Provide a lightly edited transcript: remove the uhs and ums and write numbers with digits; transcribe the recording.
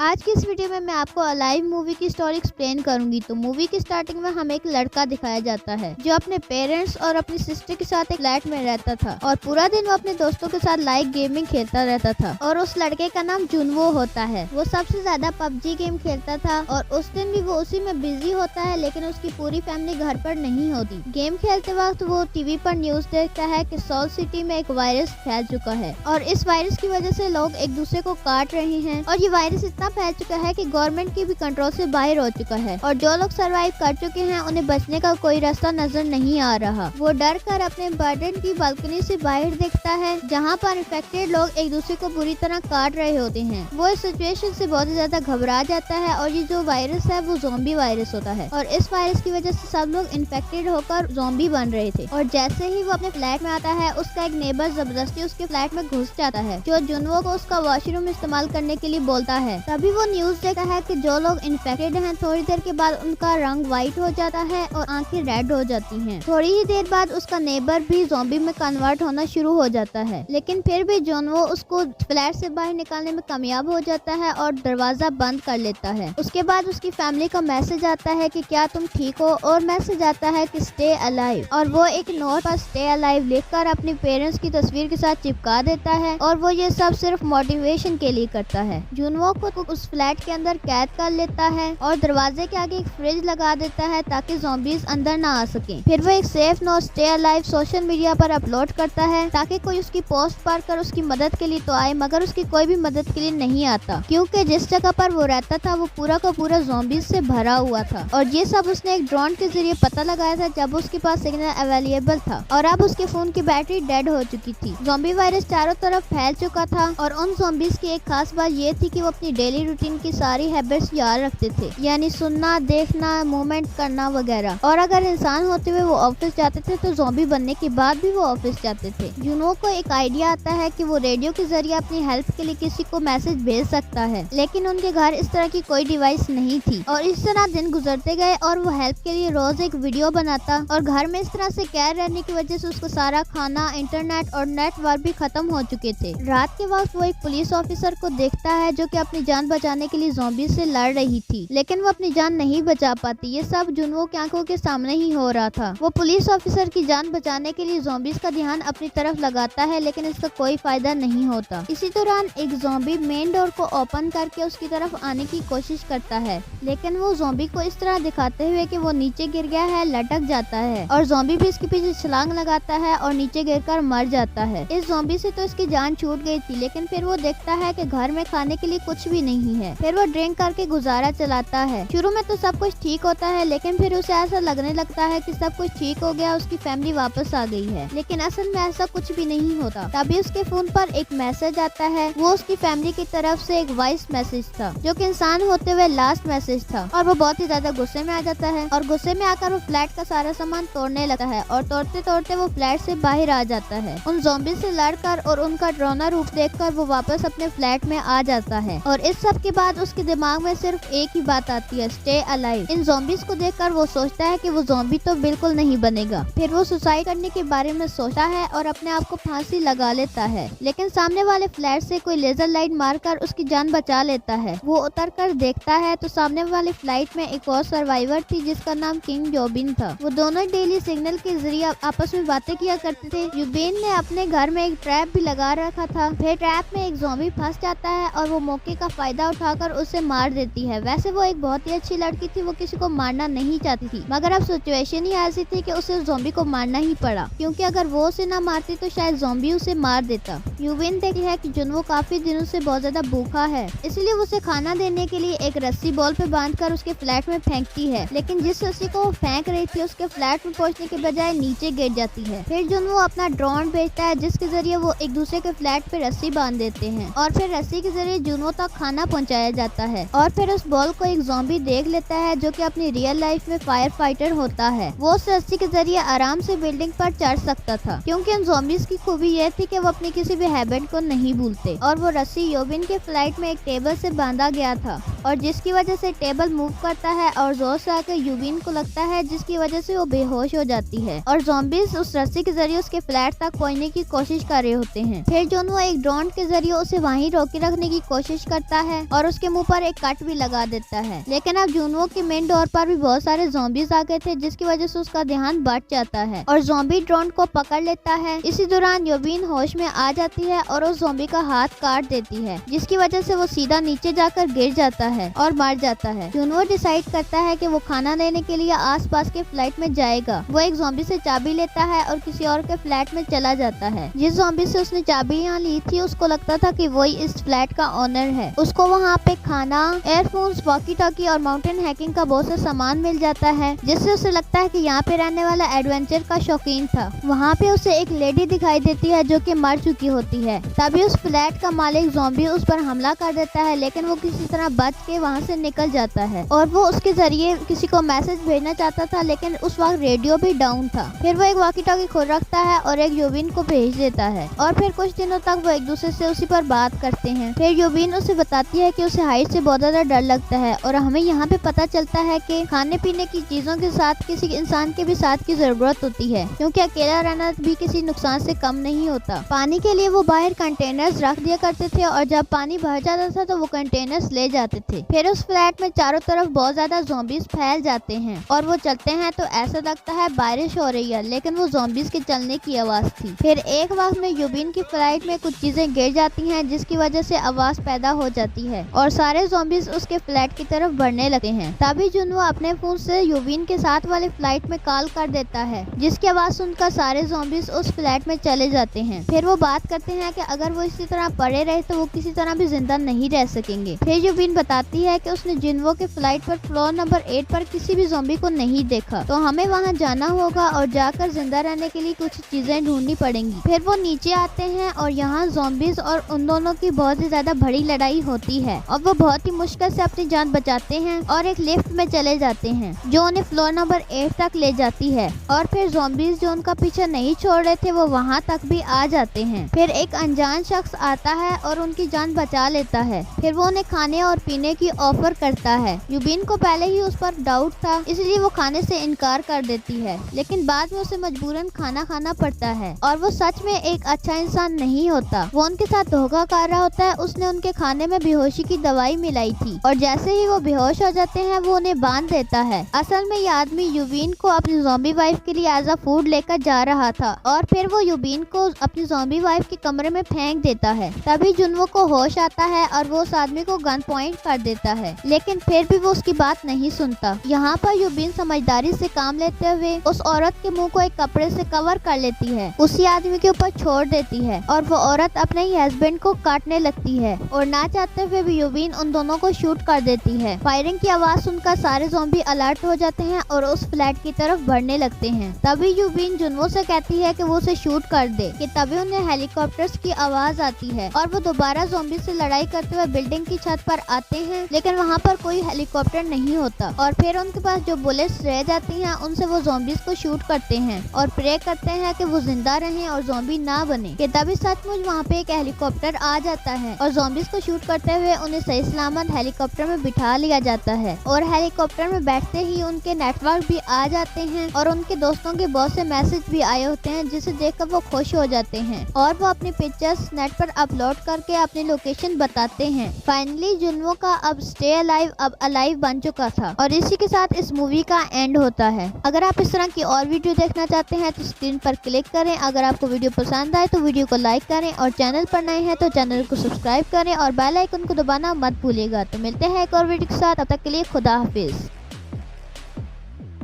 आज की इस वीडियो में मैं आपको अलाइव मूवी की स्टोरी एक्सप्लेन करूंगी। तो मूवी की स्टार्टिंग में हमें एक लड़का दिखाया जाता है जो अपने पेरेंट्स और अपनी सिस्टर के साथ एक फ्लैट में रहता था और पूरा दिन वो अपने दोस्तों के साथ लाइव गेमिंग खेलता रहता था। और उस लड़के का नाम जुनवो होता है। वो सबसे ज्यादा पबजी गेम खेलता था और उस दिन भी वो उसी में बिजी होता है, लेकिन उसकी पूरी फैमिली घर पर नहीं होती। गेम खेलते वक्त वो टीवी पर न्यूज देखता है कि सोल सिटी में एक वायरस फैल चुका है और इस वायरस की वजह से लोग एक दूसरे को काट रहे हैं और ये वायरस इतना फैल चुका है कि गवर्नमेंट की भी कंट्रोल से बाहर हो चुका है और जो लोग सरवाइव कर चुके हैं उन्हें बचने का कोई रास्ता नजर नहीं आ रहा। वो डर कर अपने बर्डन की बालकनी से बाहर देखता है जहाँ पर इन्फेक्टेड लोग एक दूसरे को बुरी तरह काट रहे होते हैं। वो इस सिचुएशन से बहुत ज्यादा घबरा जाता है और ये जो वायरस है वो ज़ॉम्बी वायरस होता है और इस वायरस की वजह से सब लोग इन्फेक्टेड होकर ज़ॉम्बी बन रहे थे। और जैसे ही वो अपने फ्लैट में आता है उसका एक नेबर जबरदस्ती उसके फ्लैट में घुस जाता है जो जुनवो को उसका वॉशरूम इस्तेमाल करने के लिए बोलता है। तभी वो न्यूज देखता है कि जो लोग इन्फेक्टेड हैं थोड़ी देर के बाद उनका रंग व्हाइट हो जाता है और आंखें रेड हो जाती हैं। थोड़ी ही देर बाद उसका नेबर भी ज़ॉम्बी में कन्वर्ट होना शुरू हो जाता है, लेकिन फिर भी जुनवो उसको फ्लैट से बाहर निकालने में कामयाब हो जाता है और दरवाजा बंद कर लेता है। उसके बाद उसकी फैमिली का मैसेज आता है कि क्या तुम ठीक हो, और मैसेज आता है कि स्टे अलाइव, और वो एक नोट पर स्टे अलाइव लिखकर अपने पेरेंट्स की तस्वीर के साथ चिपका देता है और वो ये सब सिर्फ मोटिवेशन के लिए करता है। जुनवो को उस फ्लैट के अंदर कैद कर लेता है और दरवाजे के आगे एक फ्रिज लगा देता है ताकि ज़ॉम्बीज अंदर ना आ सके। फिर वो एक safe note stay alive social media पर अपलोड करता है ताकि कोई उसकी पोस्ट पढ़कर उसकी मदद के लिए तो आए, मगर उसकी कोई भी मदद के लिए नहीं आता क्योंकि जिस जगह पर वो रहता था वो पूरा का पूरा ज़ॉम्बीज से भरा हुआ था। और ये सब उसने एक ड्रोन के जरिए पता लगाया था जब उसके पास सिग्नल अवेलेबल था और अब उसके फोन की बैटरी डेड हो चुकी थी। ज़ॉम्बी वायरस चारों तरफ फैल चुका था और उन ज़ॉम्बीज की एक खास बात ये थी कि वो अपनी डेली रूटीन की सारी हैबिट्स याद रखते थे, यानी सुनना, देखना, मूवमेंट करना वगैरह। और अगर इंसान होते हुए वो ऑफिस जाते थे तो ज़ॉम्बी बनने के बाद भी वो ऑफिस जाते थे। जुनो को एक आइडिया आता है कि वो रेडियो के जरिए अपनी हेल्प के लिए किसी को मैसेज भेज सकता है, लेकिन उनके घर इस तरह की कोई डिवाइस नहीं थी। और इस तरह दिन गुजरते गए और वो हेल्प के लिए रोज एक वीडियो बनाता और घर में इस तरह से कैद रहने की वजह से उसको सारा खाना, इंटरनेट और नेटवर्क भी खत्म हो चुके थे। रात के वक्त वो एक पुलिस ऑफिसर को देखता है जो कि अपनी जान बचाने के लिए ज़ॉम्बी से लड़ रही थी, लेकिन वो अपनी जान नहीं बचा पाती। ये सब जुनवो की आंखों के सामने ही हो रहा था। वो पुलिस ऑफिसर की जान बचाने के लिए ज़ॉम्बीज का ध्यान अपनी तरफ लगाता है, लेकिन इसका कोई फायदा नहीं होता। इसी दौरान एक ज़ॉम्बी मेन डोर को ओपन करके उसकी तरफ आने की कोशिश करता है, लेकिन वो ज़ॉम्बी को इस तरह दिखाते हुए कि वो नीचे गिर गया है लटक जाता है और ज़ॉम्बी भी इसके पीछे छलांग लगाता है और नीचे गिरकर मर जाता है। इस ज़ॉम्बी से तो इसकी जान छूट गई थी, लेकिन फिर वो देखता है कि घर में खाने के लिए कुछ भी नहीं है। फिर वो ड्रिंक करके गुजारा चलाता है। शुरू में तो सब कुछ ठीक होता है, लेकिन फिर उसे ऐसा लगने लगता है कि सब कुछ ठीक हो गया, उसकी फैमिली वापस आ गई है, लेकिन असल में ऐसा कुछ भी नहीं होता। तभी उसके फोन पर एक मैसेज आता है। वो उसकी फैमिली की तरफ से एक वॉइस मैसेज था जो कि इंसान होते हुए लास्ट मैसेज था और वो बहुत ही ज्यादा गुस्से में आ जाता है और गुस्से में आकर वो फ्लैट का सारा सामान तोड़ने लगता है और तोड़ते तोड़ते वो फ्लैट से बाहर आ जाता है। उन ज़ॉम्बी से लड़कर और उनका डरावना रूप देखकर वो वापस अपने फ्लैट में आ जाता है और इस सब के बाद उसके दिमाग में सिर्फ एक ही बात आती है, स्टे अलाइव। इन ज़ॉम्बीज को देखकर वो सोचता है कि वो ज़ॉम्बी तो बिल्कुल नहीं बनेगा। फिर वो सुसाइड करने के बारे में सोचता है और अपने आप को फांसी लगा लेता है, लेकिन सामने वाले फ्लैट से कोई लेजर लाइट मारकर उसकी जान बचा लेता है। वो उतर कर देखता है तो सामने वाले फ्लाइट में एक और सर्वाइवर थी जिसका नाम किंग जोबिन था। वो दोनों डेली सिग्नल के जरिए आपस में बातें किया करते थे। यूबिन ने अपने घर में एक ट्रैप भी लगा रखा था। फिर ट्रैप में एक ज़ॉम्बी फंस जाता है और वो मौके का फायदा उठाकर उसे मार देती है। वैसे वो एक बहुत ही अच्छी लड़की थी, वो किसी को मारना नहीं चाहती थी, मगर अब सिचुएशन ही ऐसी थी कि उसे ज़ॉम्बी को मारना ही पड़ा, क्योंकि अगर वो उसे ना मारती तो शायद ज़ॉम्बी उसे मार देता। यूबिन देखती है कि जुनवो काफी दिनों से बहुत ज्यादा भूखा है, इसलिए वो उसे खाना देने के लिए एक रस्सी बॉल पे बांधकर उसके फ्लैट में फेंकती है, लेकिन जिस रस्सी को वो फेंक रही थी उसके फ्लैट में पहुंचने के बजाय नीचे गिर जाती है। फिर जुनवो अपना ड्रोन भेजता है जिसके जरिए वो एक दूसरे के फ्लैट पे रस्सी बांध देते हैं और फिर रस्सी के जरिए जुनवो तक खाना पहुंचाया जाता है। और फिर उस बॉल को एक ज़ॉम्बी देख लेता है जो कि अपनी रियल लाइफ में फायर फाइटर होता है। वो उस रस्सी के जरिए आराम से बिल्डिंग पर चढ़ सकता था, क्योंकि उन ज़ॉम्बीज की खूबी यह थी कि वो अपनी किसी भी हैबिट को नहीं भूलते। और वो रस्सी यूबिन के फ्लाइट में एक टेबल से बांधा गया था और जिसकी वजह से टेबल मूव करता है और जोर से आकर यूबिन को लगता है, जिसकी वजह से वो बेहोश हो जाती है और ज़ॉम्बीज उस रस्सी के जरिए उसके फ्लैट तक पहुंचने की कोशिश कर रहे होते हैं। फिर जुनवो एक ड्रोन के जरिए उसे वहीं रोके रखने की कोशिश करता है और उसके मुंह पर एक कट भी लगा देता है। लेकिन अब जुनवो के मेन डोर पर भी बहुत सारे ज़ॉम्बीज आ गए थे, जिसकी वजह से उसका ध्यान बट जाता है और ज़ॉम्बी ड्रोन को पकड़ लेता है। इसी दौरान यूबिन होश में आ जाती है और उस ज़ॉम्बी का हाथ काट देती है, जिसकी वजह से वो सीधा नीचे जाकर गिर जाता है और मर जाता है। जुनवो डिसाइड करता है कि वो खाना लेने के लिए आसपास के फ्लैट में जाएगा। वो एक ज़ॉम्बी से चाबी लेता है और किसी और के फ्लैट में चला जाता है। जिस ज़ॉम्बी से उसने चाबी यहाँ ली थी, उसको लगता था कि वही इस फ्लैट का ओनर है। उसको वहाँ पे खाना, एयरफोन्स, वॉकी टॉकी और माउंटेन हैकिंग का बहुत सा सामान मिल जाता है, जिससे उसे लगता है कि यहाँ पे रहने वाला एडवेंचर का शौकीन था। वहाँ पे उसे एक लेडी दिखाई देती है जो कि मर चुकी होती है। तभी उस फ्लैट का मालिक ज़ॉम्बी उस पर हमला कर देता है, लेकिन वो किसी तरह बच के वहाँ से निकल जाता है और वो उसके जरिए किसी को मैसेज भेजना चाहता था, लेकिन उस वक्त रेडियो भी डाउन था। फिर वो एक वॉकी टॉकी खोल रखता है और एक यूबिन को भेज देता है और फिर कुछ दिनों तक वो एक दूसरे से उसी पर बात करते हैं। फिर यूबिन उसे बताती है कि उसे हाइट से बहुत ज्यादा डर लगता है और हमें यहाँ पे पता चलता है कि खाने पीने की चीजों के साथ किसी इंसान के भी साथ की जरूरत होती है, क्योंकि अकेला रहना भी किसी नुकसान से कम नहीं होता। पानी के लिए वो बाहर कंटेनर्स रख दिया करते थे और जब पानी भर जाता था तो वो कंटेनर्स ले जाते थे। फिर उस फ्लैट में चारों तरफ बहुत ज्यादा ज़ॉम्बीज फैल जाते हैं और वो चलते हैं तो ऐसा लगता है बारिश हो रही है, लेकिन वो ज़ॉम्बीज के चलने की आवाज थी। फिर एक वक्त में यूबिन की फ्लाइट में कुछ चीजें गिर जाती हैं, जिसकी वजह से आवाज पैदा हो जाती है और सारे ज़ॉम्बीज उसके फ्लैट की तरफ बढ़ने लगते हैं। तभी जुनवो अपने फोन से यूबिन के साथ वाले फ्लाइट में कॉल कर देता है, जिसकी आवाज सुनकर सारे ज़ॉम्बीज उस फ्लैट में चले जाते हैं। फिर वो बात करते हैं कि अगर वो इसी तरह पड़े रहे तो वो किसी तरह भी जिंदा नहीं रह सकेंगे। फिर यूबिन बताती है कि उसने जुनवो के फ्लाइट पर फ्लोर नंबर 8 पर किसी भी ज़ॉम्बी को नहीं देखा, तो हमें वहाँ जाना होगा और जाकर जिंदा रहने के लिए कुछ चीजें ढूंढनी पड़ेंगी। फिर वो नीचे आते हैं और यहाँ ज़ॉम्बीज और उन दोनों की बहुत ही ज्यादा बड़ी लड़ाई होती है और वो बहुत ही मुश्किल से अपनी जान बचाते हैं और एक लिफ्ट में चले जाते हैं जो उन्हें फ्लोर नंबर 8 तक ले जाती है और फिर ज़ॉम्बीज जो उनका पीछा नहीं छोड़ रहे थे वो वहाँ तक भी आ जाते हैं। फिर एक अनजान शख्स आता है और उनकी जान बचा लेता है। फिर वो उन्हें खाने और पीने की ऑफर करता है। यूबिन को पहले ही उस पर डाउट था, इसलिए वो खाने से इनकार कर देती है, लेकिन बाद में उसे मजबूरन खाना खाना पड़ता है और वो सच में एक अच्छा इंसान नहीं होता। वो उनके साथ धोखा कर रहा होता है। उसने उनके खाने में बेहोशी की दवाई मिलाई थी और जैसे ही वो बेहोश हो जाते हैं वो उन्हें बांध देता है। असल में ये आदमी यूबिन को अपनी ज़ॉम्बी वाइफ के लिए एज अ फूड लेकर जा रहा था और फिर वो यूबिन को अपनी ज़ॉम्बी वाइफ के कमरे में फेंक देता है। तभी जुनवो को होश आता है और वो उस आदमी को गन पॉइंट कर देता है, लेकिन फिर भी वो उसकी बात नहीं सुनता। यहाँ पर यूबिन समझदारी से काम लेते हुए उस औरत के मुंह को एक कपड़े से कवर कर लेती है, उसी आदमी के ऊपर छोड़ देती है और वो औरत अपने ही हस्बैंड को काटने लगती है और ना चाहते हुए भी यूबिन उन दोनों को शूट कर देती है। फायरिंग की आवाज सुनकर सारे ज़ॉम्बी अलर्ट हो जाते हैं और उस फ्लैट की तरफ बढ़ने लगते हैं। तभी यूबिन जुनवो से कहती है कि वो उसे शूट कर दे कि तभी उन्हें हेलीकॉप्टर्स की आवाज आती है और वो दोबारा ज़ॉम्बी से लड़ाई करते हुए बिल्डिंग की छत पर आते हैं, लेकिन वहाँ पर कोई हेलीकॉप्टर नहीं होता और फिर उनके पास जो बुलेट्स रह जाती हैं उनसे वो ज़ॉम्बीज को शूट करते हैं और प्रे करते हैं कि वो जिंदा रहें और ज़ॉम्बी ना बने। कि तभी सचमुच वहाँ पे एक हेलीकॉप्टर आ जाता है और ज़ॉम्बीज को शूट करते हुए उन्हें सही सलामत हेलीकॉप्टर में बिठा लिया जाता है और हेलीकॉप्टर में बैठते ही उनके नेटवर्क भी आ जाते हैं और उनके दोस्तों के बहुत से मैसेज भी आए होते हैं, जिसे देखकर वो खुश हो जाते हैं और वो अपनी पिक्चर्स नेट पर अपलोड करके अपनी लोकेशन बताते हैं। फाइनली जुनवो का अब स्टे अलाइव अब अलाइव बन चुका था और इसी के साथ इस मूवी का एंड होता है। अगर आप इस तरह की और वीडियो देखना चाहते हैं तो स्क्रीन पर क्लिक करें। अगर आपको वीडियो पसंद आए तो वीडियो को लाइक करें और चैनल पर नए हैं तो चैनल को सब्सक्राइब करें और बेल आइकन को दबाना मत भूलिएगा। तो मिलते हैं एक और वीडियो के साथ, तब तक के लिए खुदा हाफिज।